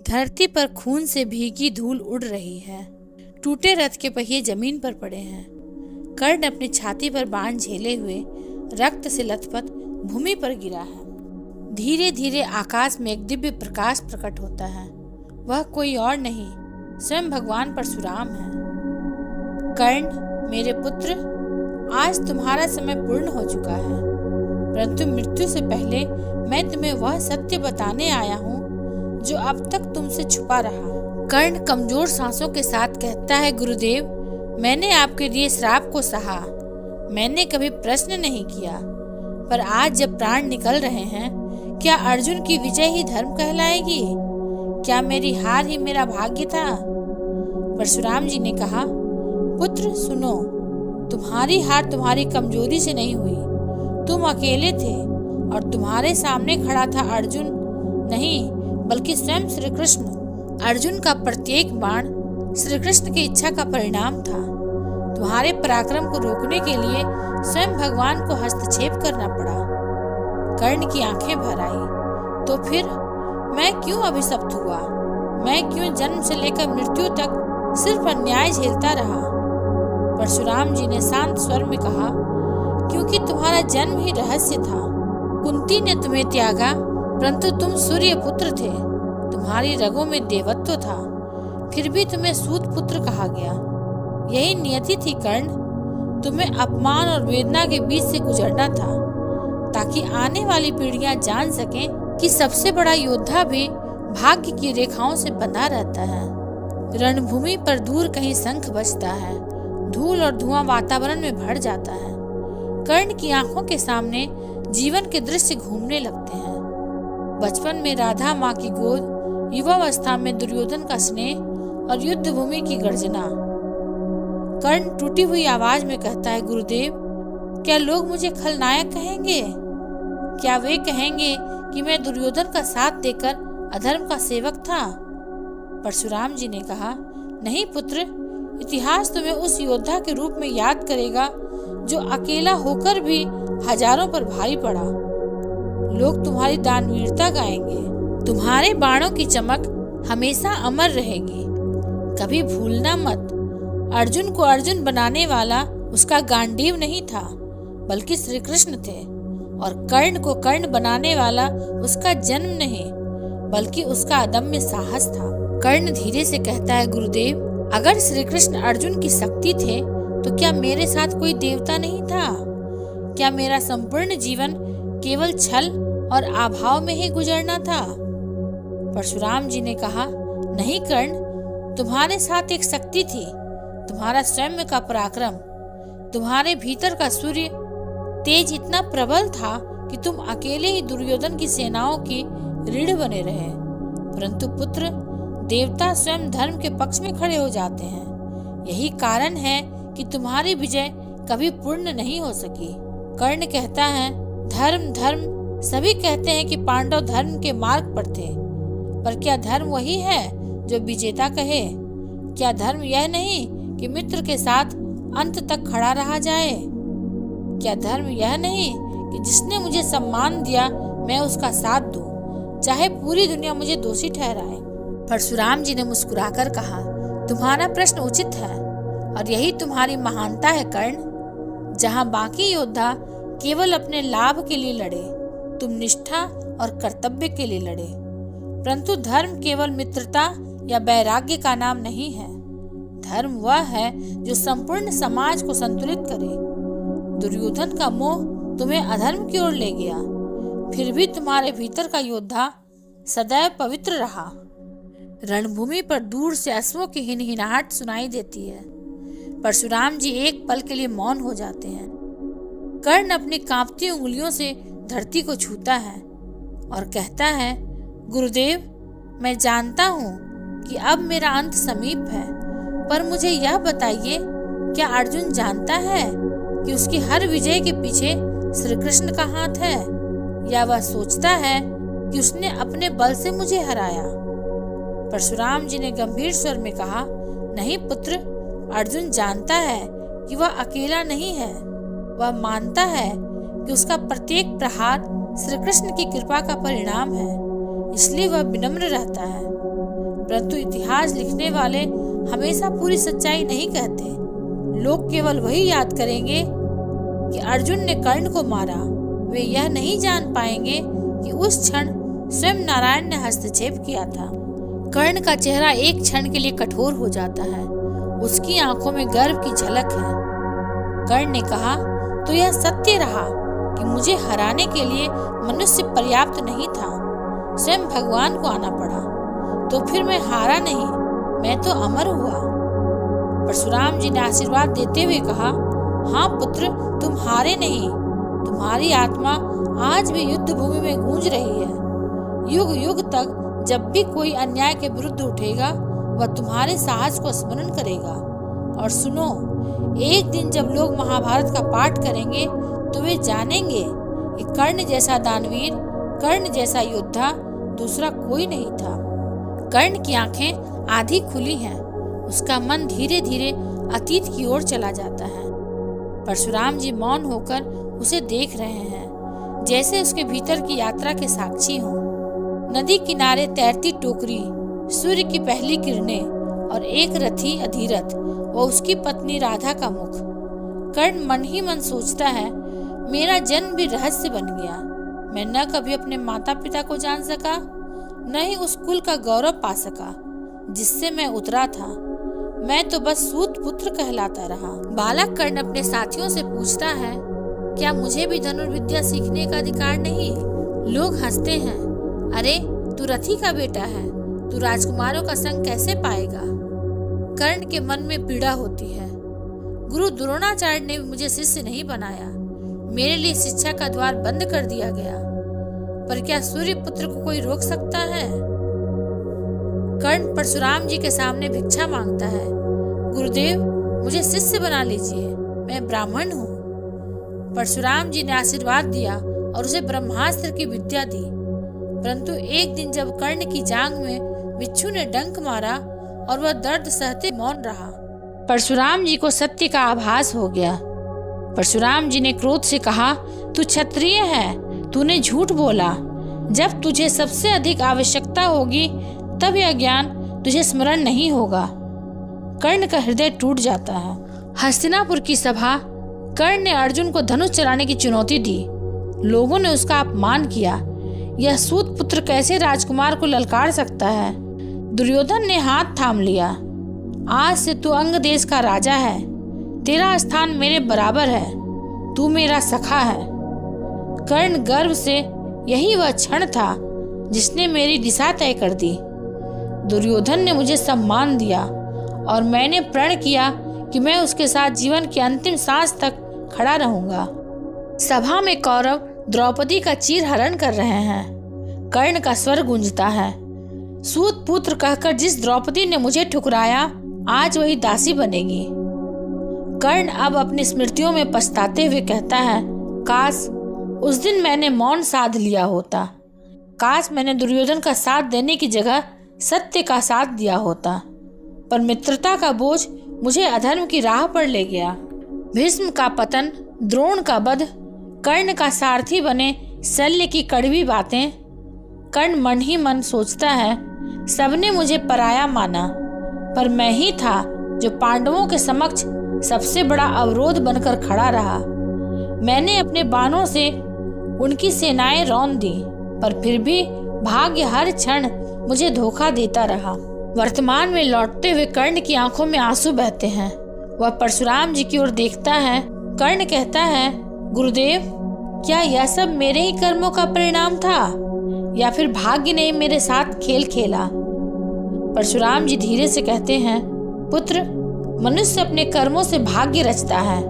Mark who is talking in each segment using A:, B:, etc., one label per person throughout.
A: धरती पर खून से भीगी धूल उड़ रही है। टूटे रथ के पहिए जमीन पर पड़े हैं। कर्ण अपनी छाती पर बाण झेले हुए रक्त से लथपथ भूमि पर गिरा है। धीरे धीरे आकाश में एक दिव्य प्रकाश प्रकट होता है। वह कोई और नहीं, स्वयं भगवान परशुराम है। कर्ण, मेरे पुत्र, आज तुम्हारा समय पूर्ण हो चुका है, परंतु मृत्यु से पहले मैं तुम्हें वह सत्य बताने आया हूँ जो अब तक तुमसे छुपा रहा। कर्ण कमजोर सांसों के साथ कहता है, गुरुदेव, मैंने आपके लिए श्राप को सहा। मैंने कभी प्रश्न नहीं किया, पर आज जब प्राण निकल रहे हैं, क्या अर्जुन की विजय ही धर्म कहलाएगी? क्या मेरी हार ही मेरा भाग्य था? परशुराम जी ने कहा, पुत्र सुनो, तुम्हारी हार तुम्हारी कमजोरी से नहीं हुई। तुम अकेले थे और तुम्हारे सामने खड़ा था अर्जुन नहीं, बल्कि स्वयं श्री कृष्ण। अर्जुन का प्रत्येक बाण श्री कृष्ण की इच्छा का परिणाम था। तुम्हारे पराक्रम को रोकने के लिए स्वयं भगवान को हस्तक्षेप करना पड़ा। कर्ण की आंखें भर आई। तो फिर मैं क्यों अभिशप्त हुआ? मैं क्यों जन्म से लेकर मृत्यु तक सिर्फ अन्याय झेलता रहा? परशुराम जी ने शांत स्वर में कहा, क्योंकि तुम्हारा जन्म ही रहस्य था। कुंती ने तुम्हें त्यागा, परंतु तुम सूर्य पुत्र थे। तुम्हारी रगों में देवत्व था, फिर भी तुम्हें सूत पुत्र कहा गया। यही नियति थी कर्ण। तुम्हें अपमान और वेदना के बीच से गुजरना था, ताकि आने वाली पीढ़ियां जान सकें कि सबसे बड़ा योद्धा भी भाग्य की रेखाओं से बंधा रहता है। रणभूमि पर दूर कहीं शंख बजता है। धूल और धुआं वातावरण में भर जाता है। कर्ण की आंखों के सामने जीवन के दृश्य घूमने लगते हैं। बचपन में राधा माँ की गोद, युवावस्था में दुर्योधन का स्नेह और युद्ध भूमि की गर्जना। कर्ण टूटी हुई आवाज में कहता है, गुरुदेव, क्या लोग मुझे खलनायक कहेंगे? क्या वे कहेंगे कि मैं दुर्योधन का साथ देकर अधर्म का सेवक था? परशुराम जी ने कहा, नहीं पुत्र, इतिहास तुम्हें उस योद्धा के रूप में याद करेगा जो अकेला होकर भी हजारों पर भारी पड़ा। लोग तुम्हारी दानवीरता गाएंगे। तुम्हारे बाणों की चमक हमेशा अमर रहेगी। कभी भूलना मत, अर्जुन को अर्जुन बनाने वाला उसका गांडीव नहीं था, बल्कि श्री कृष्ण थे। और कर्ण को कर्ण बनाने वाला उसका जन्म नहीं, बल्कि उसका अदम्य साहस था। कर्ण धीरे से कहता है, गुरुदेव, अगर श्री कृष्ण अर्जुन की शक्ति थे, तो क्या मेरे साथ कोई देवता नहीं था? क्या मेरा संपूर्ण जीवन केवल छल और अभाव में ही गुजरना था? परशुराम जी ने कहा, नहीं कर्ण, तुम्हारे साथ एक शक्ति थी, तुम्हारा स्वयं का पराक्रम। तुम्हारे भीतर का सूर्य तेज इतना प्रबल था कि तुम अकेले ही दुर्योधन की सेनाओं की रीढ़ बने रहे। परंतु पुत्र, देवता स्वयं धर्म के पक्ष में खड़े हो जाते हैं। यही कारण है कि तुम्हारी विजय कभी पूर्ण नहीं हो सकी। कर्ण कहता है, धर्म धर्म, सभी कहते हैं कि पांडव धर्म के मार्ग पर थे, पर क्या धर्म वही है जो विजेता कहे? क्या धर्म यह नहीं कि मित्र के साथ अंत तक खड़ा रहा जाए? क्या धर्म यह नहीं कि जिसने मुझे सम्मान दिया मैं उसका साथ दूं, चाहे पूरी दुनिया मुझे दोषी ठहराए? परशुराम जी ने मुस्कुराकर कहा, तुम्हारा प्रश्न उचित है और यही तुम्हारी महानता है कर्ण। जहां बाकी योद्धा केवल अपने लाभ के लिए लड़े, तुम निष्ठा और कर्तव्य के लिए लड़े। परंतु धर्म केवल मित्रता या वैराग्य का नाम नहीं है। धर्म वह है जो संपूर्ण समाज को संतुलित करे। दुर्योधन का मोह तुम्हें अधर्म की ओर ले गया, फिर भी तुम्हारे भीतर का योद्धा सदैव पवित्र रहा। रणभूमि पर दूर से अश्वों की हिनहिनाहट सुनाई देती है। परशुराम जी एक पल के लिए मौन हो जाते हैं। कर्ण अपनी कांपती उंगलियों से धरती को छूता है और कहता है, गुरुदेव, मैं जानता हूँ कि अब मेरा अंत समीप है, पर मुझे यह बताइए, क्या अर्जुन जानता है कि उसकी हर विजय के पीछे श्री कृष्ण का हाथ है, या वह सोचता है कि उसने अपने बल से मुझे हराया? परशुराम जी ने गंभीर स्वर में कहा, नहीं पुत्र, अर्जुन जानता है कि वह अकेला नहीं है। वह मानता है कि उसका प्रत्येक प्रहार श्री कृष्ण की कृपा का परिणाम है। इसलिए वह विनम्र रहता है। परंतु इतिहास लिखने वाले हमेशा पूरी सच्चाई नहीं कहते। लोग केवल वही याद करेंगे कि अर्जुन ने कर्ण को मारा। वे यह नहीं जान पाएंगे कि उस क्षण स्वयं नारायण ने हस्तक्षेप किया था। कर्ण का चेहरा एक क्षण के लिए कठोर हो जाता है। उसकी आंखों में गर्व की झलक है। कर्ण ने कहा, तो यह सत्य रहा कि मुझे हराने के लिए मनुष्य पर्याप्त नहीं था, स्वयं भगवान को आना पड़ा। तो फिर मैं हारा नहीं, मैं तो अमर हुआ। परशुराम जी ने आशीर्वाद देते हुए कहा, हाँ पुत्र, तुम हारे नहीं। तुम्हारी आत्मा आज भी युद्ध भूमि में गूंज रही है। युग युग तक जब भी कोई अन्याय के विरुद्ध उठेगा, वह तुम्हारे साहस को स्मरण करेगा। और सुनो, एक दिन जब लोग महाभारत का पाठ करेंगे तो वे जानेंगे कि कर्ण जैसा दानवीर, कर्ण जैसा योद्धा दूसरा कोई नहीं था। कर्ण की आंखें आधी खुली हैं। उसका मन धीरे धीरे अतीत की ओर चला जाता है। परशुराम जी मौन होकर उसे देख रहे हैं, जैसे उसके भीतर की यात्रा के साक्षी हों। नदी किनारे तैरती टोकरी, सूर्य की पहली किरणें और एक रथी अधिरथ व उसकी पत्नी राधा का मुख। कर्ण मन ही मन सोचता है, मेरा जन्म भी रहस्य बन गया। मैं न कभी अपने माता पिता को जान सका, न ही उस कुल का गौरव पा सका जिससे मैं उतरा था। मैं तो बस सूत पुत्र कहलाता रहा। बालक कर्ण अपने साथियों से पूछता है, क्या मुझे भी धनुर्विद्या सीखने का अधिकार नहीं? लोग हंसते हैं, अरे तू रथी का बेटा है, तू राजकुमारों का संग कैसे पाएगा? कर्ण के मन में पीड़ा होती है। गुरु द्रोणाचार्य ने मुझे शिष्य नहीं बनाया, मेरे लिए शिक्षा का द्वार बंद कर दिया गया। पर क्या सूर्य पुत्र को कोई रोक सकता है? कर्ण परशुराम जी के सामने भिक्षा मांगता है, गुरुदेव मुझे शिष्य बना लीजिए, मैं ब्राह्मण हूँ। परशुराम जी ने आशीर्वाद दिया और उसे ब्रह्मास्त्र की विद्या दी। परंतु एक दिन जब कर्ण की जांघ में बिच्छू ने डंक मारा और वह दर्द सहते मौन रहा, परशुराम जी को सत्य का आभास हो गया। परशुराम जी ने क्रोध से कहा, तू क्षत्रिय है, तूने झूठ बोला। जब तुझे सबसे अधिक आवश्यकता होगी तब यह ज्ञान तुझे स्मरण नहीं होगा। कर्ण का हृदय टूट जाता है। हस्तिनापुर की सभा, कर्ण ने अर्जुन को धनुष चलाने की चुनौती दी। लोगों ने उसका अपमान किया। यह सूत पुत्र कैसे राजकुमार को ललकार सकता है? दुर्योधन ने हाथ थाम लिया। आज से तू अंग देश का राजा है, तेरा स्थान मेरे बराबर है, तू मेरा सखा है। कर्ण गर्व से, यही वह क्षण था जिसने मेरी दिशा तय कर दी। दुर्योधन ने मुझे सम्मान दिया और मैंने प्रण किया कि मैं उसके साथ जीवन की अंतिम सांस तक खड़ा रहूंगा। सभा में कौरव द्रौपदी का चीर हरण कर रहे हैं। कर्ण का स्वर गूंजता है, सूत पुत्र कहकर जिस द्रौपदी ने मुझे ठुकराया, आज वही दासी बनेगी। कर्ण अब अपनी स्मृतियों में पछताते हुए कहता है, काश उस दिन मैंने मौन साध लिया होता। काश मैंने दुर्योधन का साथ देने की जगह सत्य का साथ दिया होता। पर मित्रता का बोझ मुझे अधर्म की राह पर ले गया। भीष्म का पतन, द्रोण का वध, कर्ण का सारथी बने शल्य की कड़वी बातें। कर्ण मन ही मन सोचता है, सबने मुझे पराया माना, पर मैं ही था जो पांडवों के समक्ष सबसे बड़ा अवरोध बनकर खड़ा रहा। मैंने अपने बाणों से उनकी सेनाएं रौंद दी, पर फिर भी भाग्य हर क्षण मुझे धोखा देता रहा। वर्तमान में लौटते हुए कर्ण की आंखों में आंसू बहते हैं। वह परशुराम जी की ओर देखता है। कर्ण कहता है, गुरुदेव, क्या यह सब मेरे ही कर्मों का परिणाम था या फिर भाग्य ने मेरे साथ खेल खेला? परशुराम जी धीरे से कहते हैं, पुत्र, मनुष्य अपने कर्मों से भाग्य रचता है,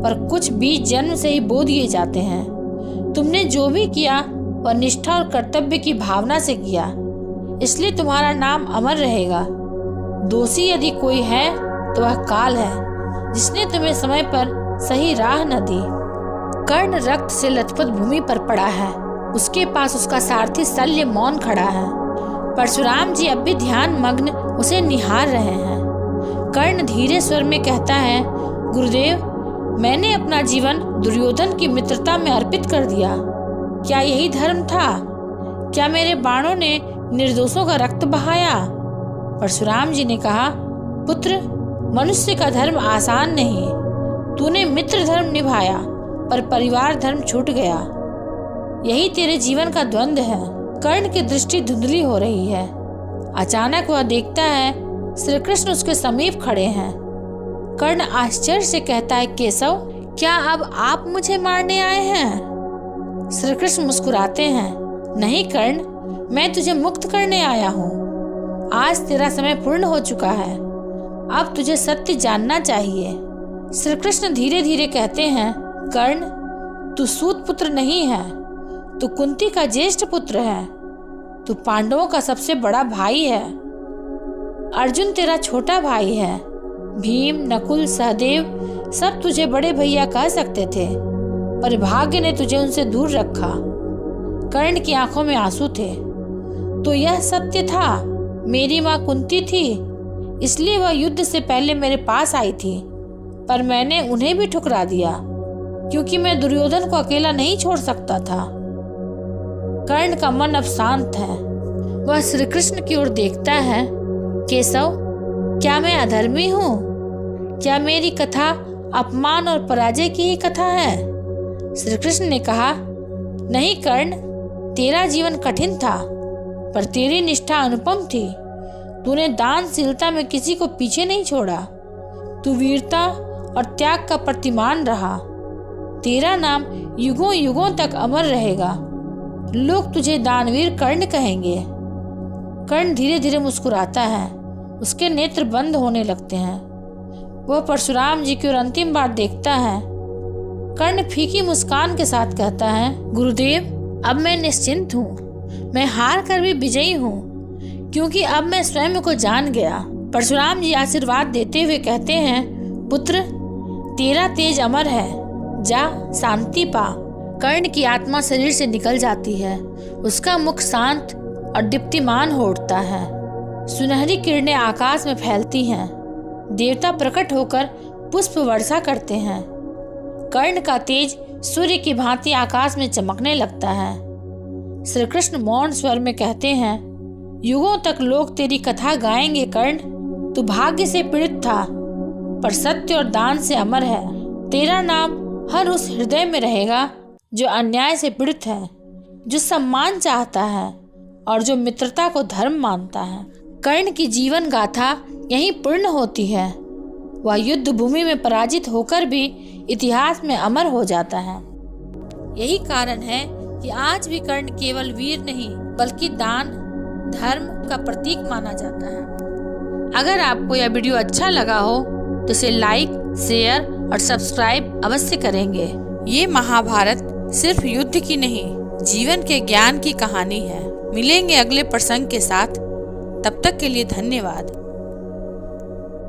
A: पर कुछ बीज जन्म से ही बो दिए जाते हैं। तुमने जो भी किया वह निष्ठा और कर्तव्य की भावना से किया, इसलिए तुम्हारा नाम अमर रहेगा। दोषी यदि कोई है तो वह काल है, जिसने तुम्हें समय पर सही राह न दी। कर्ण रक्त से लथपथ भूमि पर पड़ा है। उसके पास उसका सारथी शल्य मौन खड़ा है। परशुराम जी अब भी ध्यान मग्न उसे निहार रहे हैं। कर्ण धीरे स्वर में कहता है, गुरुदेव, मैंने अपना जीवन दुर्योधन की मित्रता में अर्पित कर दिया। क्या यही धर्म था? क्या मेरे बाणों ने निर्दोषों का रक्त बहाया? परशुराम जी ने कहा, पुत्र, मनुष्य का धर्म आसान नहीं। तूने मित्र धर्म निभाया पर परिवार धर्म छूट गया। यही तेरे जीवन का द्वंद्व है। कर्ण की दृष्टि धुंधली हो रही है। अचानक वह देखता है श्री कृष्ण उसके समीप खड़े हैं। कर्ण आश्चर्य से कहता है, केशव, क्या अब आप मुझे मारने आए हैं? श्री कृष्ण मुस्कुराते हैं, नहीं कर्ण, मैं तुझे मुक्त करने आया हूँ। आज तेरा समय पूर्ण हो चुका है। अब तुझे सत्य जानना चाहिए। श्री कृष्ण धीरे धीरे कहते हैं, कर्ण, तू सूत पुत्र नहीं है, तू कुंती का ज्येष्ठ पुत्र है। तू पांडवों का सबसे बड़ा भाई है। अर्जुन तेरा छोटा भाई है। भीम, नकुल, सहदेव सब तुझे बड़े भैया कह सकते थे, पर भाग्य ने तुझे उनसे दूर रखा। कर्ण की आंखों में आंसू थे। तो यह सत्य था, मेरी माँ कुंती थी, इसलिए वह युद्ध से पहले मेरे पास आई थी, पर मैंने उन्हें भी ठुकरा दिया, क्योंकि मैं दुर्योधन को अकेला नहीं छोड़ सकता था। कर्ण का मन अब शांत है। वह श्री कृष्ण की ओर देखता है, केशव, क्या मैं अधर्मी हूँ? क्या मेरी कथा अपमान और पराजय की ही कथा है? श्री कृष्ण ने कहा, नहीं कर्ण, तेरा जीवन कठिन था, पर तेरी निष्ठा अनुपम थी। तूने दानशीलता में किसी को पीछे नहीं छोड़ा। तू वीरता और त्याग का प्रतिमान रहा। तेरा नाम युगों युगों तक अमर रहेगा। लोग तुझे दानवीर कर्ण कहेंगे। कर्ण धीरे धीरे मुस्कुराता है। उसके नेत्र बंद होने लगते हैं। वह परशुराम जी की ओर अंतिम बार देखता है। कर्ण फीकी मुस्कान के साथ कहता है, गुरुदेव, अब मैं निश्चिंत हूँ। मैं हार कर भी विजयी हूँ, क्योंकि अब मैं स्वयं को जान गया। परशुराम जी आशीर्वाद देते हुए कहते हैं, पुत्र, तेरा तेज अमर है, जा शांति पा। कर्ण की आत्मा शरीर से निकल जाती है। उसका मुख शांत और दीप्तिमान हो उठता है। सुनहरी किरणें आकाश में फैलती हैं। देवता प्रकट होकर पुष्प वर्षा करते हैं। कर्ण का तेज सूर्य की भांति आकाश में चमकने लगता है। श्री कृष्ण मौन स्वर में कहते हैं, युगों तक लोग तेरी कथा गाएंगे कर्ण। तू भाग्य से पीड़ित था, पर सत्य और दान से अमर है। तेरा नाम हर उस हृदय में रहेगा जो अन्याय से पीड़ित है, जो सम्मान चाहता है और जो मित्रता को धर्म मानता है। कर्ण की जीवन गाथा यहीं पूर्ण होती है। वह युद्ध भूमि में पराजित होकर भी इतिहास में अमर हो जाता है। यही कारण है कि आज भी कर्ण केवल वीर नहीं, बल्कि दान, धर्म का प्रतीक माना जाता है। अगर आपको यह वीडियो अच्छा लगा हो तो इसे लाइक, शेयर और सब्सक्राइब अवश्य करेंगे। ये महाभारत सिर्फ युद्ध की नहीं, जीवन के ज्ञान की कहानी है। मिलेंगे अगले प्रसंग के साथ। तब तक के लिए धन्यवाद।